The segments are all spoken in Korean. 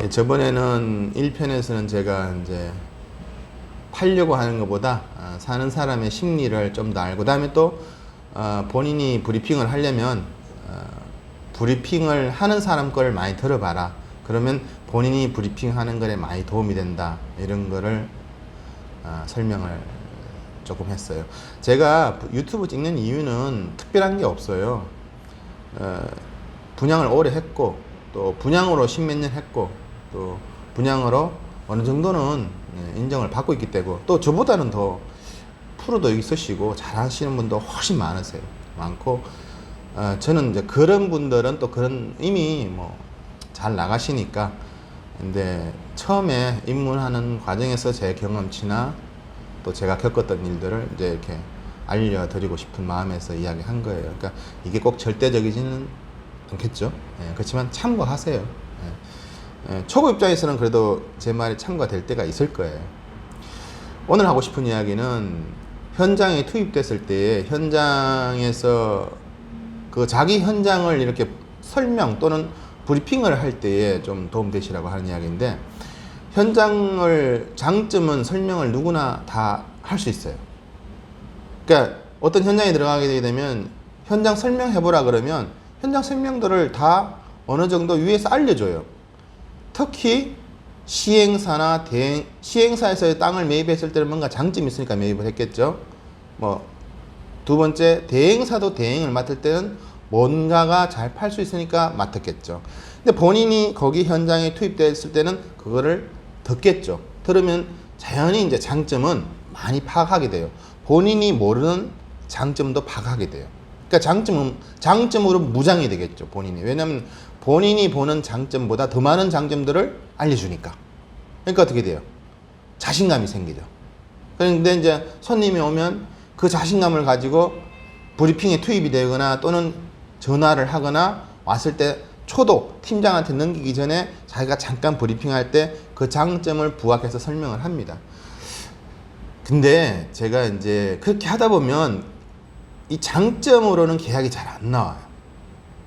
예, 저번에는 1편에서는 제가 이제 팔려고 하는 것보다 사는 사람의 심리를 좀 더 알고, 그다음에 또 본인이 브리핑을 하려면 브리핑을 하는 사람 걸 많이 들어봐라. 그러면 본인이 브리핑하는 거에 많이 도움이 된다. 이런 거를 설명을 조금 했어요. 제가 유튜브 찍는 이유는 특별한 게 없어요. 분양을 오래 했고, 또 분양으로 십몇 년 했고, 또 분양으로 어느 정도는 인정을 받고 있기 때문에, 또 저보다는 더 프로도 있으시고 잘하시는 분도 훨씬 많고, 저는 이제 그런 분들은 또 그런 이미 뭐 잘 나가시니까. 근데 처음에 입문하는 과정에서 제 경험치나 또 제가 겪었던 일들을 이제 이렇게 알려드리고 싶은 마음에서 이야기한 거예요. 그러니까 이게 꼭 절대적이지는 않겠죠. 예, 그렇지만 참고하세요. 초보 입장에서는 그래도 제 말이 참고가 될 때가 있을 거예요. 오늘 하고 싶은 이야기는 현장에 투입됐을 때 현장에서 그 자기 현장을 이렇게 설명 또는 브리핑을 할 때에 좀 도움되시라고 하는 이야기인데, 현장을 장점은 설명을 누구나 다 할 수 있어요. 그러니까 어떤 현장에 들어가게 되면 현장 설명해보라 그러면 현장 설명들을 다 어느 정도 위에서 알려줘요. 특히 시행사나 시행사에서 땅을 매입했을 때는 뭔가 장점이 있으니까 매입을 했겠죠. 뭐 두 번째, 대행사도 대행을 맡을 때는 뭔가가 잘 팔 수 있으니까 맡았겠죠. 근데 본인이 거기 현장에 투입되었을 때는 그거를 듣겠죠. 들으면 자연히 이제 장점은 많이 파악하게 돼요. 본인이 모르는 장점도 파악하게 돼요. 그러니까 장점으로 무장이 되겠죠, 본인이. 왜냐하면 본인이 보는 장점보다 더 많은 장점들을 알려주니까. 그러니까 어떻게 돼요? 자신감이 생기죠. 그런데 이제 손님이 오면 그 자신감을 가지고 브리핑에 투입이 되거나 또는 전화를 하거나 왔을 때 초도 팀장한테 넘기기 전에 자기가 잠깐 브리핑할 때 그 장점을 부각해서 설명을 합니다. 근데 제가 이제 그렇게 하다 보면 이 장점으로는 계약이 잘 안 나와요.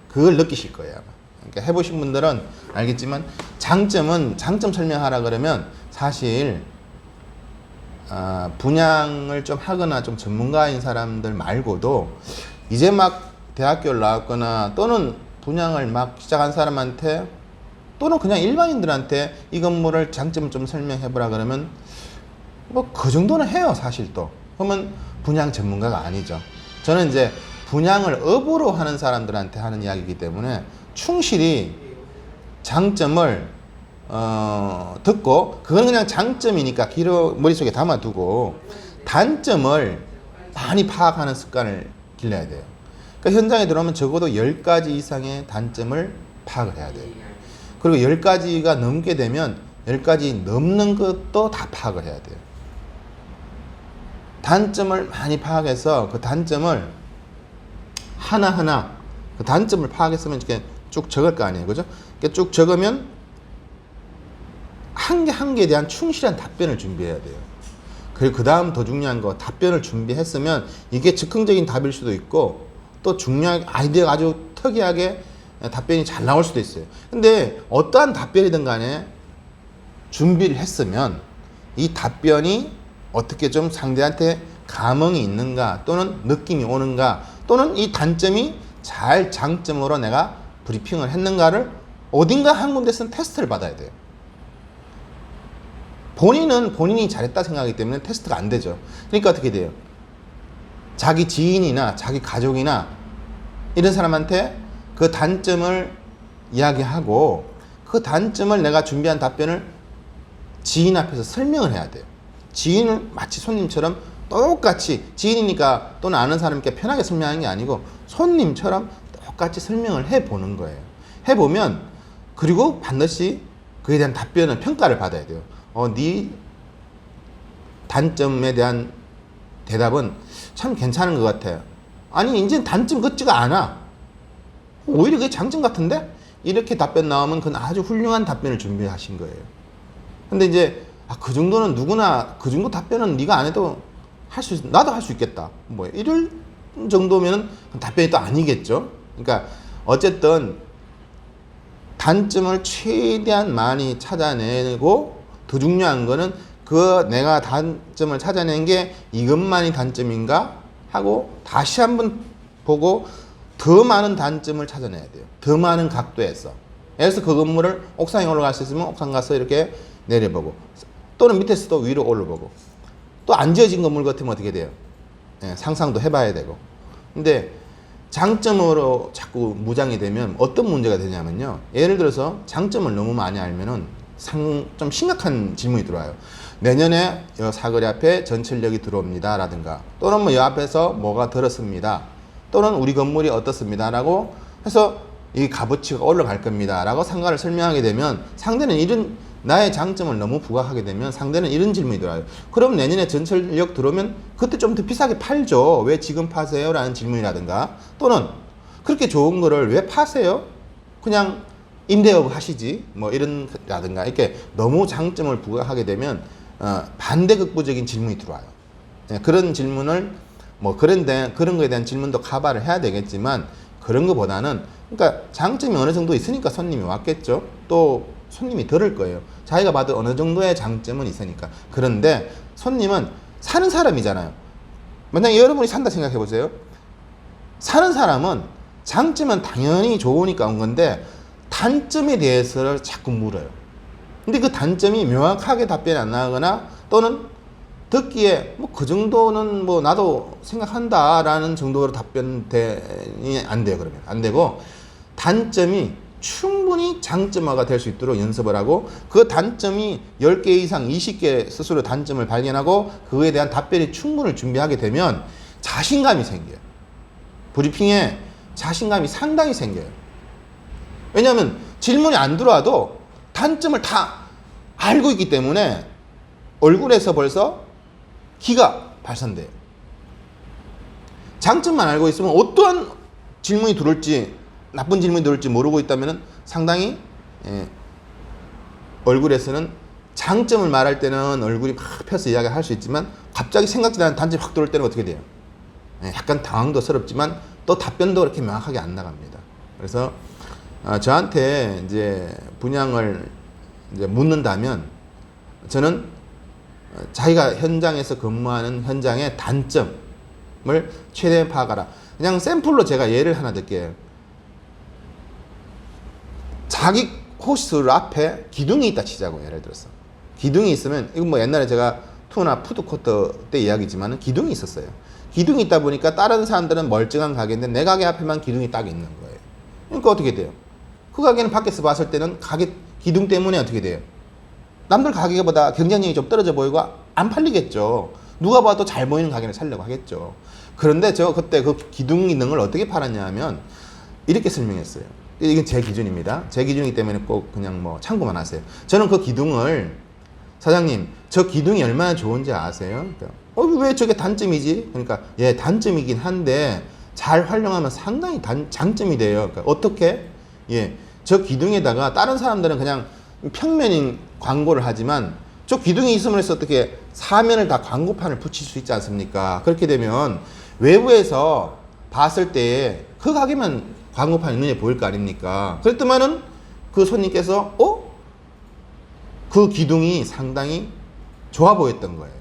그걸 느끼실 거예요, 아마. 그러니까 해보신 분들은 알겠지만, 장점 설명하라 그러면 사실 분양을 좀 하거나 좀 전문가인 사람들 말고도 이제 막 대학교를 나왔거나 또는 분양을 막 시작한 사람한테 또는 그냥 일반인들한테 이 건물을 장점 좀 설명해보라 그러면 뭐 그 정도는 해요, 사실. 또 그러면 분양 전문가가 아니죠. 저는 이제 분양을 업으로 하는 사람들한테 하는 이야기이기 때문에 충실히 장점을 듣고, 그건 그냥 장점이니까 머릿속에 담아두고 단점을 많이 파악하는 습관을 길러야 돼요. 그러니까 현장에 들어오면 적어도 10가지 이상의 단점을 파악을 해야 돼요. 그리고 10가지가 넘게 되면 10가지 넘는 것도 다 파악을 해야 돼요. 단점을 많이 파악해서 그 단점을 하나하나, 그 단점을 파악했으면 이렇게 쭉 적을 거 아니에요, 그죠? 이렇게 쭉 적으면 한 개 한 개에 대한 충실한 답변을 준비해야 돼요. 그리고 그 다음 더 중요한 거, 답변을 준비했으면 이게 즉흥적인 답일 수도 있고, 또 중요하게 아이디어가 아주 특이하게 답변이 잘 나올 수도 있어요. 근데 어떠한 답변이든 간에 준비를 했으면 이 답변이 어떻게 좀 상대한테 감흥이 있는가, 또는 느낌이 오는가, 또는 이 단점이 잘 장점으로 내가 브리핑을 했는가를 어딘가 한 군데서는 테스트를 받아야 돼요. 본인은 본인이 잘했다 생각하기 때문에 테스트가 안 되죠. 그러니까 어떻게 돼요? 자기 지인이나 자기 가족이나 이런 사람한테 그 단점을 이야기하고, 그 단점을 내가 준비한 답변을 지인 앞에서 설명을 해야 돼요. 지인은 마치 손님처럼 똑같이, 지인이니까 또는 아는 사람께 편하게 설명하는 게 아니고 손님처럼 똑같이 설명을 해보는 거예요. 해보면, 그리고 반드시 그에 대한 답변을, 평가를 받아야 돼요. 네 단점에 대한 대답은 참 괜찮은 것 같아요. 아니, 이제 단점 같지가 않아. 오히려 그게 장점 같은데? 이렇게 답변 나오면 그건 아주 훌륭한 답변을 준비하신 거예요. 근데 이제 그 정도는 누구나, 그 정도 답변은 네가 안 해도 나도 할 수 있겠다, 뭐 이럴 정도면 답변이 또 아니겠죠. 그러니까 어쨌든 단점을 최대한 많이 찾아내고 더 중요한 거는 그 내가 단점을 찾아낸 게 이것만이 단점인가 하고 다시 한번 보고 더 많은 단점을 찾아내야 돼요. 더 많은 각도에서. 예를 들어서 그 건물을 옥상에 올라갈 수 있으면 옥상 가서 이렇게 내려보고 또는 밑에서도 위로 올라보고 또 안 지어진 건물 같으면 어떻게 돼요? 예, 상상도 해봐야 되고. 근데 장점으로 자꾸 무장이 되면 어떤 문제가 되냐면요. 예를 들어서 장점을 너무 많이 알면은 좀 심각한 질문이 들어와요. 내년에 이 사거리 앞에 전철역이 들어옵니다. 라든가 또는 뭐 이 앞에서 뭐가 들었습니다. 또는 우리 건물이 어떻습니다. 라고 해서 이 값어치가 올라갈 겁니다. 라고 상가를 설명하게 되면 상대는 이런 나의 장점을 너무 부각하게 되면 상대는 이런 질문이 들어와요. 그럼 내년에 전철역 들어오면 그때 좀 더 비싸게 팔죠. 왜 지금 파세요? 라는 질문이라든가 또는 그렇게 좋은 거를 왜 파세요? 그냥 임대업 하시지 뭐 이런 라든가 이렇게 너무 장점을 부각하게 되면 반대극부적인 질문이 들어와요. 예, 그런 질문을 뭐 그런 거에 대한 질문도 커버를 해야 되겠지만 그런 거보다는 그러니까 장점이 어느 정도 있으니까 손님이 왔겠죠. 또 손님이 들을 거예요. 자기가 봐도 어느 정도의 장점은 있으니까. 그런데 손님은 사는 사람이잖아요. 만약에 여러분이 산다 생각해 보세요. 사는 사람은 장점은 당연히 좋으니까 온 건데 단점에 대해서 자꾸 물어요. 근데 그 단점이 명확하게 답변이 안 나거나 또는 듣기에 뭐 그 정도는 뭐 나도 생각한다라는 정도로 답변이 안 돼요. 그러면 안 되고 단점이 충분히 장점화가 될 수 있도록 연습을 하고 그 단점이 10개 이상 20개 스스로 단점을 발견하고 그거에 대한 답변이 충분히 준비하게 되면 자신감이 생겨요. 브리핑에 자신감이 상당히 생겨요. 왜냐하면 질문이 안 들어와도 단점을 다 알고 있기 때문에 얼굴에서 벌써 기가 발산돼요. 장점만 알고 있으면 어떠한 질문이 들어올지 나쁜 질문이 들어올지 모르고 있다면 상당히 얼굴에서는 장점을 말할 때는 얼굴이 막 펴서 이야기할 수 있지만 갑자기 생각지도 않은 단점이 확 들어올 때는 어떻게 돼요? 약간 당황도 스럽지만 또 답변도 그렇게 명확하게 안 나갑니다. 그래서 저한테 이제 분양을 이제 묻는다면 저는 자기가 현장에서 근무하는 현장의 단점을 최대한 파악하라. 그냥 샘플로 제가 예를 하나 들게요. 자기 호스를 앞에 기둥이 있다 치자고 예를 들어서 기둥이 있으면 이건 뭐 옛날에 제가 투나 푸드코트 때 이야기지만 기둥이 있었어요. 기둥이 있다 보니까 다른 사람들은 멀쩡한 가게인데 내 가게 앞에만 기둥이 딱 있는 거예요. 그러니까 어떻게 돼요? 그 가게는 밖에서 봤을 때는 가게 기둥 때문에 어떻게 돼요? 남들 가게보다 경쟁력이 좀 떨어져 보이고 안 팔리겠죠. 누가 봐도 잘 보이는 가게를 살려고 하겠죠. 그런데 저 그때 그 기둥 있는 걸 어떻게 팔았냐 하면 이렇게 설명했어요. 이건 제 기준입니다. 제 기준이기 때문에 꼭 그냥 뭐 참고만 하세요. 저는 그 기둥을 사장님 저 기둥이 얼마나 좋은지 아세요? 그러니까, 왜 저게 단점이지? 그러니까 예 단점이긴 한데 잘 활용하면 상당히 장점이 돼요. 그러니까 어떻게? 예, 저 기둥에다가 다른 사람들은 그냥 평면인 광고를 하지만 저 기둥이 있으면 해서 어떻게 사면을 다 광고판을 붙일 수 있지 않습니까? 그렇게 되면 외부에서 봤을 때 그 가게만 광고판이 눈에 보일 거 아닙니까? 그랬더만은 그 손님께서 그 기둥이 상당히 좋아 보였던 거예요.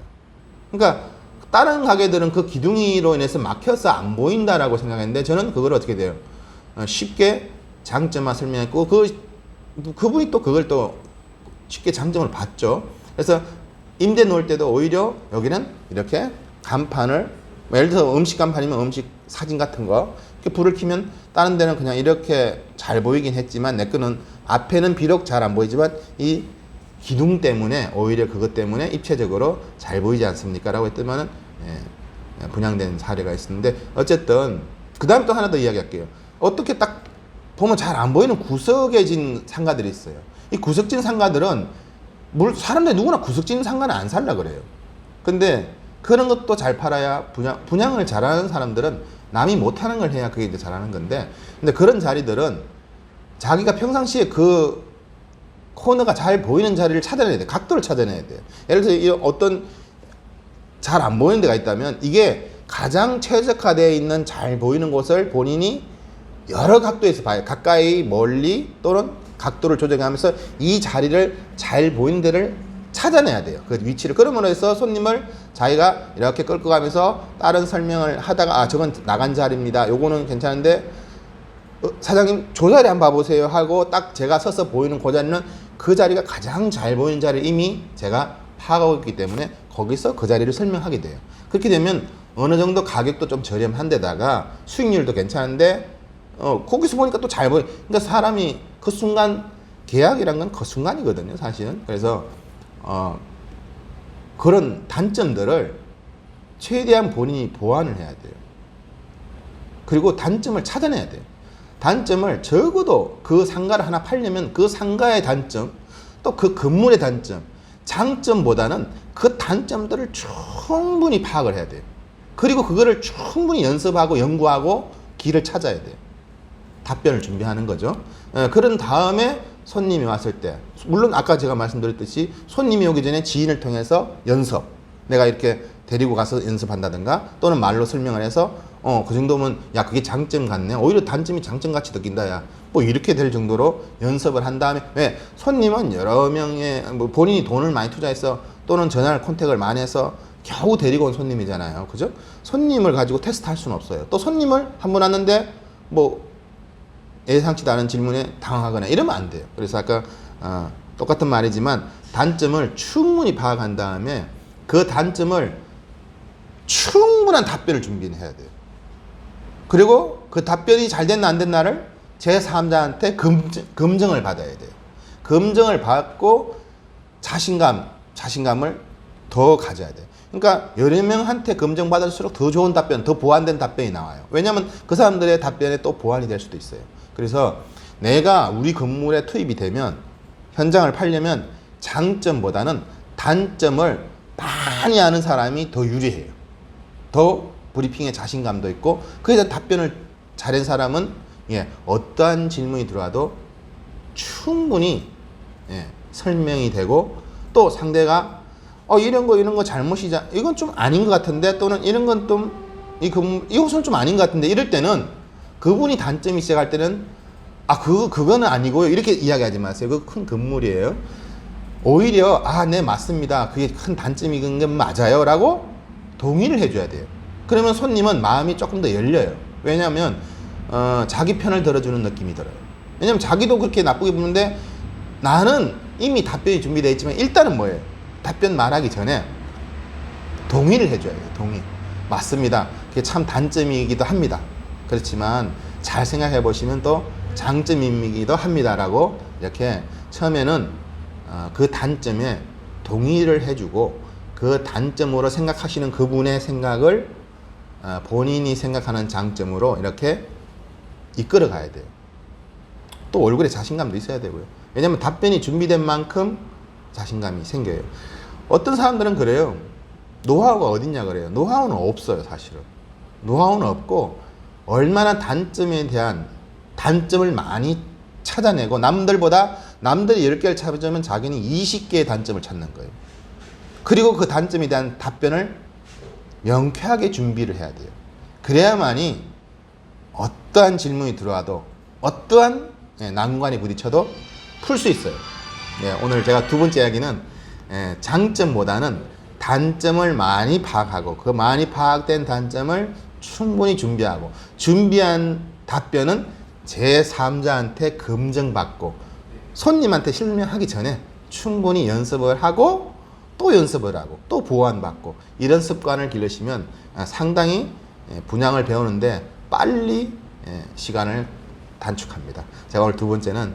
그러니까 다른 가게들은 그 기둥이로 인해서 막혀서 안 보인다라고 생각했는데 저는 그걸 어떻게 돼요? 쉽게 장점만 설명했고 그분이 또 그걸 또 쉽게 장점을 봤죠. 그래서 임대 놓을 때도 오히려 여기는 이렇게 간판을 예를 들어서 음식 간판이면 음식 사진 같은 거 이렇게 불을 켜면 다른 데는 그냥 이렇게 잘 보이긴 했지만 내 거는 앞에는 비록 잘 안 보이지만 이 기둥 때문에 오히려 그것 때문에 입체적으로 잘 보이지 않습니까? 라고 했더만은 분양된 사례가 있었는데 어쨌든 그 다음에 또 하나 더 이야기할게요. 어떻게 딱 보면 잘 안 보이는 구석해진 상가들이 있어요. 이 구석진 상가들은 사람들이 누구나 구석진 상가는 안 살라 그래요. 근데 그런 것도 잘 팔아야 분양을 잘하는 사람들은 남이 못하는 걸 해야 그게 이제 잘하는 건데 근데 그런 자리들은 자기가 평상시에 그 코너가 잘 보이는 자리를 찾아내야 돼. 각도를 찾아내야 돼. 예를 들어서 어떤 잘 안 보이는 데가 있다면 이게 가장 최적화되어 있는 잘 보이는 곳을 본인이 여러 각도에서 봐요. 가까이, 멀리 또는 각도를 조정하면서 이 자리를 잘 보이는 데를 찾아내야 돼요. 그 위치를. 그러므로 해서 손님을 자기가 이렇게 끌고 가면서 다른 설명을 하다가 아 저건 나간 자리입니다. 요거는 괜찮은데 사장님 저 자리 한번 봐보세요 하고 딱 제가 서서 보이는 그 자리는 그 자리가 가장 잘 보이는 자리를 이미 제가 파악하고 있기 때문에 거기서 그 자리를 설명하게 돼요. 그렇게 되면 어느 정도 가격도 좀 저렴한 데다가 수익률도 괜찮은데 거기서 보니까 또 잘 보여. 그러니까 사람이 그 순간 계약이란 건 그 순간이거든요, 사실은. 그래서 그런 단점들을 최대한 본인이 보완을 해야 돼요. 그리고 단점을 찾아내야 돼요. 단점을 적어도 그 상가를 하나 팔려면 그 상가의 단점, 또 그 건물의 단점, 장점보다는 그 단점들을 충분히 파악을 해야 돼요. 그리고 그거를 충분히 연습하고 연구하고 길을 찾아야 돼요. 답변을 준비하는 거죠. 그런 다음에 손님이 왔을 때, 물론 아까 제가 말씀드렸듯이 손님이 오기 전에 지인을 통해서 연습, 내가 이렇게 데리고 가서 연습한다든가 또는 말로 설명을 해서 그 정도면 야 그게 장점 같네, 오히려 단점이 장점같이 느낀다, 야 뭐 이렇게 될 정도로 연습을 한 다음에, 왜 손님은 여러 명의 뭐 본인이 돈을 많이 투자해서 또는 전화를 컨택을 많이 해서 겨우 데리고 온 손님이잖아요, 그죠? 손님을 가지고 테스트할 수는 없어요. 또 손님을 한 번 왔는데 뭐 예상치도 않은 질문에 당황하거나 이러면 안 돼요. 그래서 아까 똑같은 말이지만 단점을 충분히 파악한 다음에 그 단점을 충분한 답변을 준비해야 돼요. 그리고 그 답변이 잘 됐나 안 됐나를 제3자한테 검증을 받아야 돼요. 검증을 받고 자신감을 더 가져야 돼요. 그러니까 여러 명한테 검증받을수록 더 좋은 답변, 더 보완된 답변이 나와요. 왜냐하면 그 사람들의 답변에 또 보완이 될 수도 있어요. 그래서 내가 우리 건물에 투입이 되면 현장을 팔려면 장점보다는 단점을 많이 아는 사람이 더 유리해요. 더 브리핑에 자신감도 있고 그에 대한 답변을 잘한 사람은 어떠한 질문이 들어와도 충분히 설명이 되고 또 상대가 이런 거 잘못이자 이건 좀 아닌 것 같은데 또는 이런 건 좀 이것은 좀 아닌 것 같은데 이럴 때는 그분이 단점이 시작할 때는 그거는 아니고요 이렇게 이야기하지 마세요. 그거 큰 건물이에요. 오히려 네 맞습니다. 그게 큰 단점인 건 맞아요 라고 동의를 해줘야 돼요. 그러면 손님은 마음이 조금 더 열려요. 왜냐하면 자기 편을 들어주는 느낌이 들어요. 왜냐하면 자기도 그렇게 나쁘게 보는데 나는 이미 답변이 준비되어 있지만 일단은 뭐예요? 답변 말하기 전에 동의를 해줘야 돼요. 동의. 맞습니다. 그게 참 단점이기도 합니다. 그렇지만 잘 생각해 보시면 또 장점이기도 합니다라고 이렇게 처음에는 그 단점에 동의를 해주고 그 단점으로 생각하시는 그분의 생각을 본인이 생각하는 장점으로 이렇게 이끌어 가야 돼요. 또 얼굴에 자신감도 있어야 되고요. 왜냐하면 답변이 준비된 만큼 자신감이 생겨요. 어떤 사람들은 그래요. 노하우가 어딨냐 그래요. 노하우는 없어요, 사실은. 노하우는 없고 얼마나 단점에 대한 단점을 많이 찾아내고 남들이 10개를 찾으면 자기는 20개의 단점을 찾는 거예요. 그리고 그 단점에 대한 답변을 명쾌하게 준비를 해야 돼요. 그래야만이 어떠한 질문이 들어와도 어떠한 난관이 부딪혀도 풀 수 있어요. 오늘 제가 두 번째 이야기는 장점보다는 단점을 많이 파악하고 그 많이 파악된 단점을 충분히 준비하고 준비한 답변은 제3자한테 검증받고 손님한테 설명하기 전에 충분히 연습을 하고 또 연습을 하고 또 보완받고 이런 습관을 기르시면 상당히 분양을 배우는데 빨리 시간을 단축합니다. 제가 오늘 두 번째는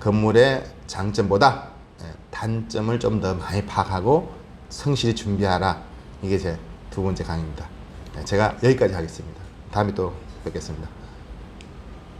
건물의 장점보다 단점을 좀 더 많이 파악하고 성실히 준비하라. 이게 제 두 번째 강의입니다. 제가 여기까지 하겠습니다. 다음에 또 뵙겠습니다.